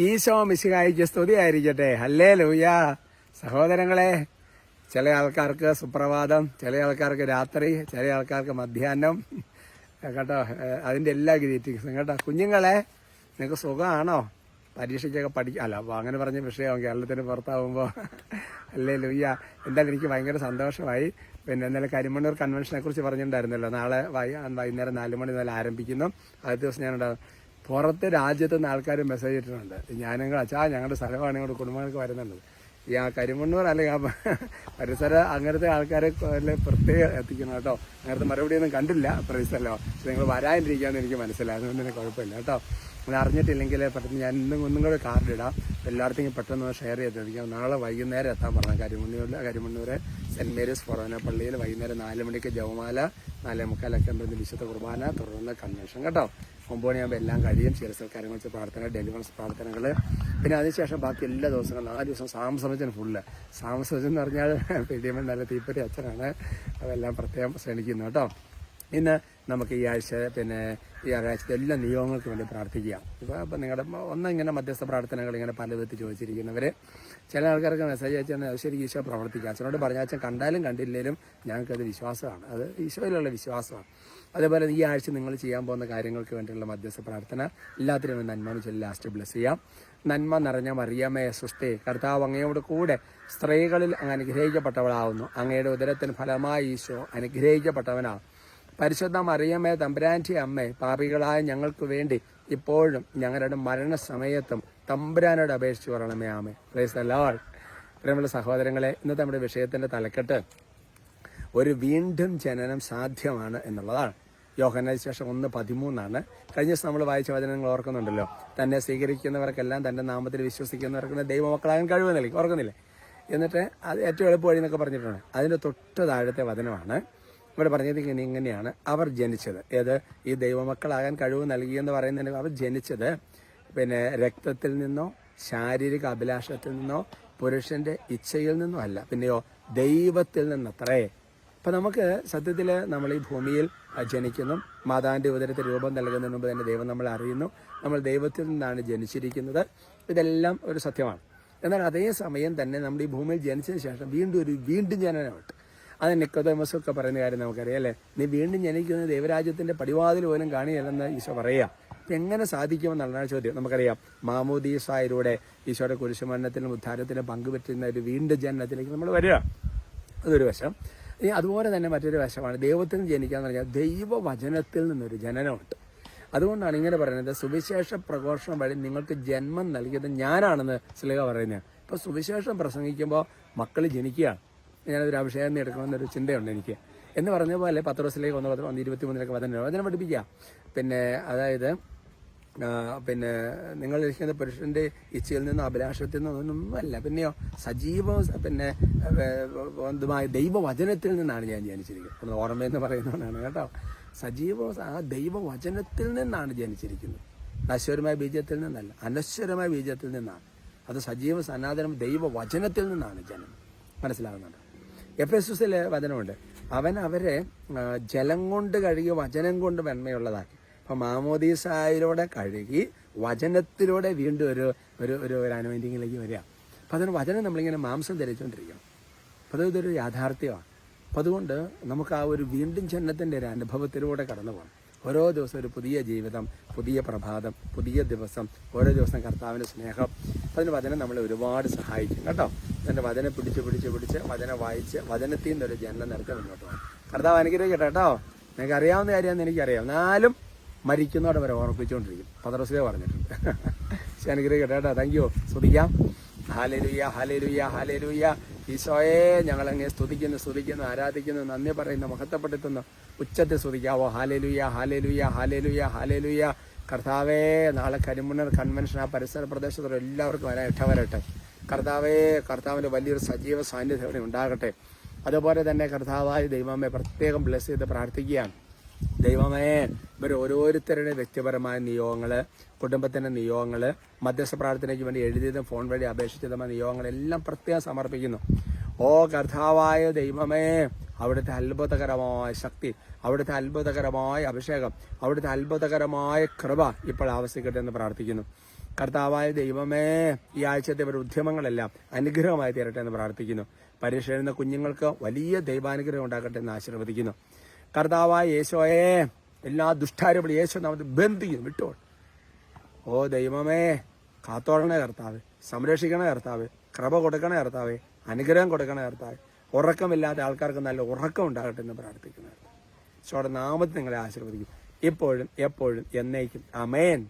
ഈശോ മിശിഹായിക്ക് സ്തുതിയായിരിക്കട്ടെ. ഹല്ലേലൂയ. സഹോദരങ്ങളെ, ചില ആൾക്കാർക്ക് സുപ്രഭാതം, ചില ആൾക്കാർക്ക് രാത്രി, ചില ആൾക്കാർക്ക് മധ്യാഹ്നം കേട്ടോ. അതിൻ്റെ എല്ലാ ഗ്രീറ്റിങ്സും കേട്ടോ. കുഞ്ഞുങ്ങളെ, നിങ്ങൾക്ക് സുഖമാണോ? പരീക്ഷയ്ക്കൊക്കെ അല്ല അങ്ങനെ പറഞ്ഞ വിഷയമാവും കേരളത്തിന് പുറത്താവുമ്പോൾ. ഹല്ലേലൂയ. എന്തായാലും എനിക്ക് ഭയങ്കര സന്തോഷമായി. പിന്നെ ഇന്നലെ കരിമണ്ണൂർ കൺവെൻഷനെ കുറിച്ച് പറഞ്ഞിട്ടുണ്ടായിരുന്നല്ലോ. നാളെ വൈകുന്നേരം 4 മണി മുതൽ ആരംഭിക്കുന്നു. ആദ്യത്തെ ദിവസം ഞാനുണ്ടാകും. പുറത്തെ രാജ്യത്തു നിന്ന് ആൾക്കാർ മെസ്സേജ് ഇട്ടിട്ടുണ്ട്. ഞാനങ്ങൾ ഞങ്ങളുടെ സ്ഥലമാണ്, ഞങ്ങളുടെ കുടുംബങ്ങൾക്ക് വരുന്നുണ്ട്. ഈ ആ കരിമണ്ണൂർ അല്ലെങ്കിൽ ആ പരിസര അങ്ങനത്തെ ആൾക്കാരെ പ്രത്യേകം എത്തിക്കണം കേട്ടോ. അങ്ങനത്തെ മറുപടിയൊന്നും കണ്ടില്ല, പ്രൈസല്ലോ. പക്ഷെ നിങ്ങൾ വരാനിരിക്കാമെന്ന് എനിക്ക് മനസ്സിലായി, അതുകൊണ്ട് തന്നെ കുഴപ്പമില്ല കേട്ടോ. നിങ്ങൾ അറിഞ്ഞിട്ടില്ലെങ്കിൽ പെട്ടെന്ന് ഞാൻ ഒന്നും കൂടെ കാർഡ് ഇടാം. എല്ലായിടത്തും പെട്ടെന്ന് ഷെയർ ചെയ്തിരിക്കാം. നാളെ വൈകുന്നേരം എത്താൻ പറഞ്ഞു. കരിമണ്ണൂർ സെൻറ് മേരീസ് ഫൊറോന പള്ളിയിൽ വൈകുന്നേരം 4 മണിക്ക് ജപമാല, 4:45 വിശുദ്ധ കുർബാന, തുടർന്ന് കൺവെൻഷൻ കേട്ടോ. 9 മണിയാകുമ്പോൾ എല്ലാം കഴിയും. ചിരസൽക്കാരങ്ങൾ വെച്ച് പ്രാർത്ഥന, ഡെലിവറൻസ് പ്രാർത്ഥനകൾ, പിന്നെ അതിനുശേഷം ബാക്കി എല്ലാ ദിവസങ്ങളും 4 ദിവസം സാംസവചനം ഫുള്ള്. സാംസവചനം എന്ന് പറഞ്ഞാൽ പിടിയമ്മൻ നല്ല തീപ്പറ്റി അച്ഛനാണ്. അതെല്ലാം പ്രത്യേകം ശ്രമിക്കുന്നു കേട്ടോ. ഇന്ന് നമുക്ക് ഈ ആഴ്ച പിന്നെ ഈ ആഴ്ചത്തെ എല്ലാ നിയോഗങ്ങൾക്ക് വേണ്ടി പ്രാർത്ഥിക്കാം. ഇപ്പം നിങ്ങളുടെ ഇങ്ങനെ മധ്യസ്ഥ പ്രാർത്ഥനകൾ ഇങ്ങനെ പല വിധത്തിൽ ചോദിച്ചിരിക്കുന്നവർ, ചില ആൾക്കാർക്ക് മെസ്സേജ് അയച്ചാൽ അത് ശരി ഈശോ പ്രവർത്തിക്കുക. അച്ഛനോട് പറഞ്ഞ അച്ഛൻ കണ്ടാലും കണ്ടില്ലെങ്കിലും ഞങ്ങൾക്കത് വിശ്വാസമാണ്, അത് ഈശോയിലുള്ള വിശ്വാസമാണ്. അതേപോലെ ഈ ആഴ്ച നിങ്ങൾ ചെയ്യാൻ പോകുന്ന കാര്യങ്ങൾക്ക് വേണ്ടിയുള്ള മധ്യസ്ഥ പ്രാർത്ഥന എല്ലാത്തിനും നന്മ ചൊല്ലി ലാസ്റ്റ് ബ്ലെസ് ചെയ്യാം. നന്മ നിറഞ്ഞ മറിയമേ സുസ്ഥേ, കർത്താവ് അങ്ങയോട് കൂടെ സ്ത്രീകളിൽ അങ്ങ് അനുഗ്രഹിക്കപ്പെട്ടവളാവുന്നു. അങ്ങയുടെ ഉദരത്തിന് ഫലമായി ഈശോ അനുഗ്രഹിക്കപ്പെട്ടവനാണ്. പരിശുദ്ധ മറിയമേ തമ്പുരാൻ്റെ അമ്മേ, പാപികളായ ഞങ്ങൾക്ക് വേണ്ടി ഇപ്പോഴും ഞങ്ങളുടെ മരണസമയത്തും തമ്പുരാനോട് അപേക്ഷിച്ച് പറയണമേ. ആമേ. Praise the Lord. പ്രിയമുള്ള സഹോദരങ്ങളെ, ഇന്നത്തെ നമ്മുടെ വിഷയത്തിന്റെ തലക്കെട്ട് ഒരു വീണ്ടും ജനനം സാധ്യമാണ് എന്നുള്ളതാണ്. യോഹന്നാൻ ശേഷം 1:13 കഴിഞ്ഞ ദിവസം നമ്മൾ വായിച്ച വചനങ്ങൾ ഓർക്കുന്നുണ്ടല്ലോ. തന്നെ സ്വീകരിക്കുന്നവർക്കെല്ലാം തന്റെ നാമത്തിൽ വിശ്വസിക്കുന്നവർക്ക് ദൈവമക്കളാകാൻ കഴിവ് നൽകി, ഓർക്കുന്നില്ലേ? എന്നിട്ട് അത് ഏറ്റവും എളുപ്പ വഴി എന്നൊക്കെ പറഞ്ഞിട്ടുണ്ട്. അതിന്റെ തൊട്ട് താഴത്തെ വചനമാണ് ഇവിടെ പറഞ്ഞത്. ഇങ്ങനെയാണ് അവർ ജനിച്ചത്. ഈ ദൈവമക്കളാകാൻ കഴിവ് നൽകിയെന്ന് പറയുന്നതിന് അവർ ജനിച്ചത് പിന്നെ രക്തത്തിൽ നിന്നോ ശാരീരിക അഭിലാഷത്തിൽ നിന്നോ പുരുഷന്റെ ഇച്ഛയിൽ നിന്നോ അല്ല, പിന്നെയോ ദൈവത്തിൽ നിന്നത്രേ. അപ്പം നമുക്ക് സത്യത്തിൽ നമ്മൾ ഈ ഭൂമിയിൽ ജനിക്കുന്നു. മാതാവിൻ്റെ ഉദരത്തിൽ രൂപം നൽകുന്നതിന് മുമ്പ് തന്നെ ദൈവം നമ്മളെ അറിയുന്നു. നമ്മൾ ദൈവത്തിൽ നിന്നാണ് ജനിച്ചിരിക്കുന്നത്. ഇതെല്ലാം ഒരു സത്യമാണ്. എന്നാൽ അതേസമയം തന്നെ നമ്മൾ ഈ ഭൂമിയിൽ ജനിച്ചതിന് ശേഷം വീണ്ടും ജനനമുണ്ട്. അത് നിക്കോദെമോസൊക്കെ പറയുന്ന കാര്യം നമുക്കറിയാം അല്ലേ. നീ വീണ്ടും ജനിക്കുന്നത് ദൈവരാജ്യത്തിന്റെ പടിവാതിൽ പോലും കാണിയല്ലെന്ന് ഈശോ പറയുക. എങ്ങനെ സാധിക്കുമെന്നുള്ളതാണ് ചോദ്യം. നമുക്കറിയാം മാമോദീസായിലൂടെ ഈശോയുടെ കുരിശുമരണത്തിലും ഉദ്ധാരത്തിലും പങ്കുപറ്റുന്ന ഒരു വീണ്ടും ജനനത്തിലേക്ക് നമ്മൾ വരിക. അതൊരു വശം. ഇനി അതുപോലെ തന്നെ മറ്റൊരു വശമാണ് ദൈവത്തിൽ നിന്ന് ജനിക്കാന്ന് പറഞ്ഞാൽ ദൈവവചനത്തിൽ നിന്നൊരു ജനനമുണ്ട്. അതുകൊണ്ടാണ് ഇങ്ങനെ പറയുന്നത്, സുവിശേഷ പ്രഘോഷണം വഴി നിങ്ങൾക്ക് ജന്മം നൽകിയത് ഞാനാണെന്ന് സ്ലീഹ പറയുന്നത്. ഇപ്പൊ സുവിശേഷം പ്രസംഗിക്കുമ്പോൾ മക്കൾ ജനിക്കുകയാണ്. ഞാനതൊരു അഭിഷേകം എടുക്കണമെന്നൊരു ചിന്തയുണ്ട് എനിക്ക്. എന്ന് പറഞ്ഞ പോലെ പത്രോസിലേക്ക് 1:23 വചനം പഠിപ്പിക്കുക. പിന്നെ അതായത് പിന്നെ നിങ്ങൾ ഇരിക്കുന്ന പുരുഷന്റെ ഇച്ഛയിൽ നിന്നും അഭിലാഷത്തിൽ നിന്നൊന്നുമല്ല, പിന്നെയോ സജീവ പിന്നെ ദൈവവചനത്തിൽ നിന്നാണ് ഞാൻ ജനിച്ചിരിക്കുന്നത്. ഓർമ്മയെന്ന് പറയുന്നതാണ് കേട്ടോ. ആ ദൈവവചനത്തിൽ നിന്നാണ് ജനിച്ചിരിക്കുന്നത്. നശ്വരമായ ബീജത്തിൽ നിന്നല്ല, അനശ്വരമായ ബീജത്തിൽ നിന്നാണ്. അത് സജീവ സനാതനം ദൈവവചനത്തിൽ നിന്നാണ് ജനം. മനസ്സിലാകുന്നുണ്ട്? എഫെസസിലെ വചനമുണ്ട്, അവൻ അവരെ ജലം കൊണ്ട് കഴുകി വചനം കൊണ്ട് വെണ്മയുള്ളതാക്കി. അപ്പം മാമോദീസായിലൂടെ കഴുകി വചനത്തിലൂടെ വീണ്ടും ഒരു അനോയിന്റിങ്ങിലേക്ക് വരിക. അപ്പം അതിന് വചനം നമ്മളിങ്ങനെ മാംസം ധരിച്ചുകൊണ്ടിരിക്കണം. അപ്പം ഇതൊരു യാഥാർത്ഥ്യമാണ്. അപ്പം അതുകൊണ്ട് നമുക്ക് ആ ഒരു വീണ്ടും ജനനത്തിൻ്റെ ഒരു അനുഭവത്തിലൂടെ കടന്നു പോകണം. ഓരോ ദിവസം ഒരു പുതിയ ജീവിതം, പുതിയ പ്രഭാതം, പുതിയ ദിവസം, ഓരോ ദിവസം കർത്താവിൻ്റെ സ്നേഹം. അതിന് വചനം നമ്മളെ ഒരുപാട് സഹായിക്കും കേട്ടോ. അതിൻ്റെ വചനം പിടിച്ച് വചനം വായിച്ച് വചനത്തിൽ നിന്നൊരു ജനനം നടത്തി മുന്നോട്ട് പോകണം. കർത്താവ് അനുഗ്രഹിക്കട്ടെ കേട്ടോ. നിങ്ങൾക്ക് അറിയാവുന്ന കാര്യമാണെന്ന് എനിക്കറിയാം, എന്നാലും മരിക്കുന്നതോടെ വരെ ഓർപ്പിച്ചുകൊണ്ടിരിക്കും. പത്രോസിലേ പറഞ്ഞിട്ടുണ്ട്. അനുഗ്രഹിക്കട്ടെ കേട്ടോ. Thank you. സ്തുതിക്കാം. Hallelujah, hallelujah, hallelujah. ഈശോയെ ഞങ്ങളങ്ങനെ സ്തുതിക്കുന്നു, ആരാധിക്കുന്നു, നന്ദി പറയുന്നു, മഹത്വപ്പെടുത്തുന്നു. ഉച്ചത്തിൽ സ്തുതിക്കാവോ? Hallelujah, hallelujah, hallelujah, hallelujah. കർത്താവേ, നാളെ കരിമണ്ണൂർ കൺവെൻഷൻ ആ പരിസര പ്രദേശത്തോടെ എല്ലാവർക്കും ഇടവരട്ടെ. കർത്താവിൻ്റെ വലിയൊരു സജീവ സാന്നിധ്യം ഇവിടെ ഉണ്ടാകട്ടെ. അതുപോലെ തന്നെ കർത്താവായ ദൈവമേ പ്രത്യേകം ബ്ലെസ് ചെയ്ത് പ്രാർത്ഥിക്കുകയാണ്. ദൈവമേ, ഇവർ ഓരോരുത്തരുടെ വ്യക്തിപരമായ നിയോഗങ്ങള്, കുടുംബത്തിന്റെ നിയോഗങ്ങള്, മധ്യസ്ഥ പ്രാർത്ഥനയ്ക്ക് വേണ്ടി എഴുതിയതും ഫോൺ വഴി അപേക്ഷിച്ചതുമായ നിയോഗങ്ങളെല്ലാം പ്രത്യേകം സമർപ്പിക്കുന്നു. ഓ കർത്താവായ ദൈവമേ, അവിടുത്തെ അത്ഭുതകരമായ ശക്തി, അവിടുത്തെ അത്ഭുതകരമായ അഭിഷേകം, അവിടുത്തെ അത്ഭുതകരമായ കൃപ ഇപ്പോൾ ആവശ്യിക്കട്ടെ എന്ന് പ്രാർത്ഥിക്കുന്നു. കർത്താവായ ദൈവമേ, ഈ ആഴ്ചത്തെ ഒരു ഉദ്യമങ്ങളെല്ലാം അനുഗ്രഹമായി തീരട്ടെ എന്ന് പ്രാർത്ഥിക്കുന്നു. പരീക്ഷ എഴുതുന്ന കുഞ്ഞുങ്ങൾക്ക് വലിയ ദൈവാനുഗ്രഹം ഉണ്ടാകട്ടെ എന്ന് ആശീർവദിക്കുന്നു. കർത്താവായ യേശോയെ, എല്ലാ ദുഷ്ടാരൂപി യേശു നാമത്തിൽ ബന്ധിക്കുന്നു, വിട്ടോൾ. ഓ ദൈവമേ, കാത്തോളണേ കർത്താവ്, സംരക്ഷിക്കണേ കർത്താവ്, കൃപ കൊടുക്കണേ കർത്താവ്, അനുഗ്രഹം കൊടുക്കണേ കർത്താവ്. ഉറക്കമില്ലാത്ത ആൾക്കാർക്ക് നല്ല ഉറക്കം ഉണ്ടാകട്ടെ എന്ന് പ്രാർത്ഥിക്കുന്നു. ഈശോയുടെ നാമത്തിൽ നിങ്ങളെ ആശീർവദിക്കും, ഇപ്പോഴും എപ്പോഴും എന്നേക്കും. ആമേൻ.